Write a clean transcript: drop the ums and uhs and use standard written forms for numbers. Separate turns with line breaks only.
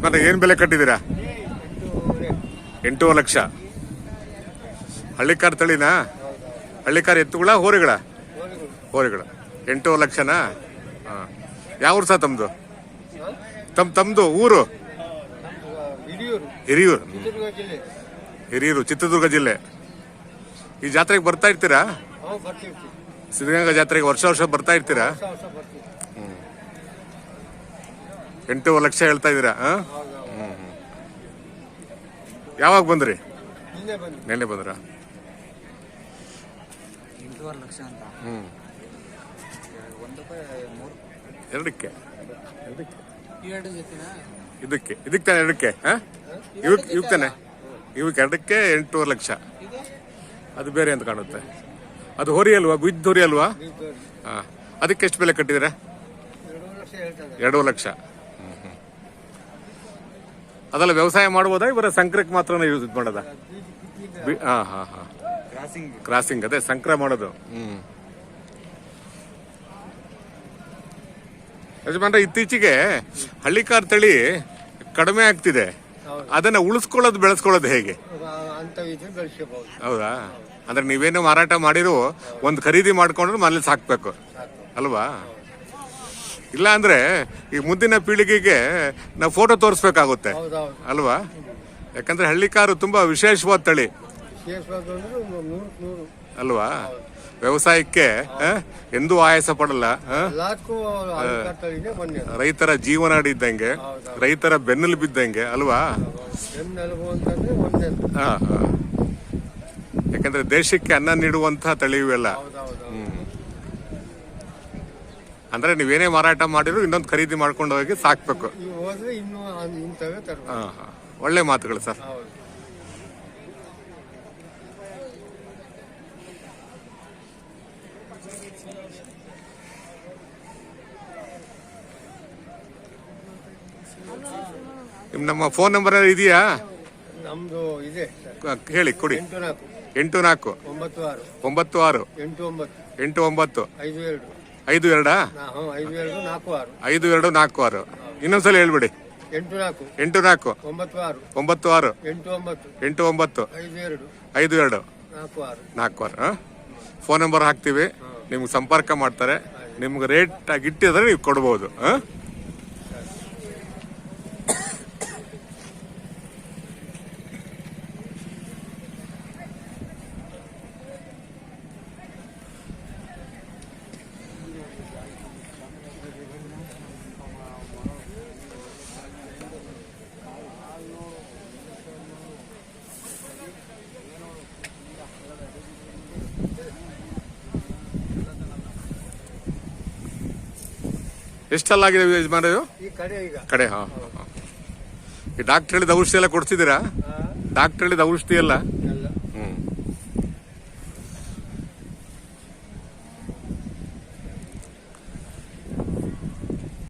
ಯಜಮಾನ ಏನ್ ಬೆಲೆ ಕಟ್ಟಿದ್ದೀರಾ? 8 ಲಕ್ಷ. ಹಳ್ಳಿಕಾರ್ ತಳಿನಾ? ಹಳ್ಳಿಕಾರ್ ಎತ್ತುಗಳ ಹೋರಿಗಳ? ಹೋರಿಗಳ. 8 ಲಕ್ಷನಾ? ಯಾವ ಊರು ಸಹ ತಮ್ದು? ತಮ್ದು ಊರು? ಹಿರಿಯೂರು. ಹಿರಿಯೂರು ಚಿತ್ರದುರ್ಗ ಜಿಲ್ಲೆ. ಈ ಜಾತ್ರೆಗೆ ಬರ್ತಾ ಇರ್ತೀರಾ? ಸಿದ್ಧಗಂಗಾ ಜಾತ್ರೆಗೆ ವರ್ಷ ವರ್ಷ ಬರ್ತಾ ಇರ್ತೀರಾ? 8 ಲಕ್ಷ ಹೇಳ್ತಾ ಇದ್ದೀರಾ? ಯಾವಾಗ ಬಂದ್ರಿ? ನೆನ್ನೆ ಬಂದ್ರ?
8 ಲಕ್ಷ ಅಂತ.
ಎರಡಕ್ಕೆ
ಇದಕ್ಕೆ
ತಾನೆ ಎರಡಕ್ಕೆ? ಇವಕ್ಕೆ ತಾನೆ? ಇವಕ್ಕೆ ಎರಡಕ್ಕೆ 8 ಲಕ್ಷ. ಅದು ಬೇರೆ ಅಂತ ಕಾಣುತ್ತೆ. ಅದು ಹೊರಿ ಅಲ್ವಾ? ಬಿದ್ದು ಹೊರಿ ಅಲ್ವಾ? ಅದಕ್ಕೆ ಎಷ್ಟು ಬೆಲೆ ಕಟ್ಟಿದ್ದೀರಾ? 2 ಲಕ್ಷ. ಅದೆಲ್ಲ ವ್ಯವಸಾಯ ಮಾಡ್ಬೋದಾ ಇವರ ಸಂಕ್ರಕ್ಕೆ ಮಾತ್ರ ಯೂಸ್ ಮಾಡೋದ? ಕ್ರಾಸಿಂಗ್ ಅದೇ ಸಂಕ್ರ ಮಾಡೋದು. ಯಜಮಾನ್ರೆ, ಇತ್ತೀಚೆಗೆ ಹಳ್ಳಿಕಾರ್ ತಳಿ ಕಡಿಮೆ ಆಗ್ತಿದೆ. ಅದನ್ನ ಉಳಿಸ್ಕೊಳ್ಳೋದು ಬೆಳೆಸ್ಕೊಳ್ಳೋದು ಹೇಗೆ? ಹೌದಾ? ಅಂದ್ರೆ ನೀವೇನು ಮಾರಾಟ ಮಾಡಿರೋ ಒಂದು ಖರೀದಿ ಮಾಡ್ಕೊಂಡ್ರೆ ಮನೇಲಿ ಸಾಕ್ಬೇಕು ಅಲ್ವಾ? ಇಲ್ಲ ಅಂದ್ರೆ ಈ ಮುಂದಿನ ಪೀಳಿಗೆಗೆ ನಾವು ಫೋಟೋ ತೋರಿಸ್ಬೇಕಾಗುತ್ತೆ ಅಲ್ವಾ? ಯಾಕಂದ್ರೆ ಹಳ್ಳಿಕಾರು ತುಂಬಾ ವಿಶೇಷವಾದ ತಳಿ ಅಲ್ವಾ? ವ್ಯವಸಾಯಕ್ಕೆ ಎಂದೂ ಆಯಾಸ ಪಡಲ್ಲ. ರೈತರ ಜೀವನಾಡಿ ಇದ್ದಂಗೆ, ರೈತರ ಬೆನ್ನೆಲು ಬಿದ್ದಂಗೆ ಅಲ್ವಾ? ಯಾಕಂದ್ರೆ ದೇಶಕ್ಕೆ ಅನ್ನ ನೀಡುವಂತಹ ತಳಿ ಇವೆಲ್ಲ. ಅಂದ್ರೆ ನೀವೇನೇ ಮಾರಾಟ ಮಾಡಿದ್ರು ಇನ್ನೊಂದು ಖರೀದಿ ಮಾಡ್ಕೊಂಡು ಹೋಗಿ ಸಾಕ್ಬೇಕು. ಒಳ್ಳೆ ಮಾತುಗಳು ಸರ್. ನಮ್ಮ ಫೋನ್ ನಂಬರ್ ಇದೆಯಾ?
ನಮ್ದು ಇದೆ,
ಹೇಳಿ, ಕೊಡಿ. 84 96 89 52 5246. ಇನ್ನೊಂದ್ಸಲ ಹೇಳ್ಬಿಡಿ. 84 96 89 52 46. ಫೋನ್ ನಂಬರ್ ಹಾಕ್ತಿವಿ, ನಿಮ್ಗೆ ಸಂಪರ್ಕ ಮಾಡ್ತಾರೆ. ನಿಮ್ಗೆ ರೇಟ್ ಇಟ್ಟಿದ್ರೆ ನೀವು ಕೊಡ್ಬೋದು. ಎಷ್ಟಲ್ಲಾಗಿದೆ ಯಜಮಾನ? ಕಡೆ. ಈ ಡಾಕ್ಟರ್ ಹೇಳಿದ ಔಷಧಿ ಎಲ್ಲ ಕೊಡ್ತಿದ್ದೀರಾ? ಡಾಕ್ಟರ್ ಹೇಳಿದ ಔಷಧಿ ಎಲ್ಲ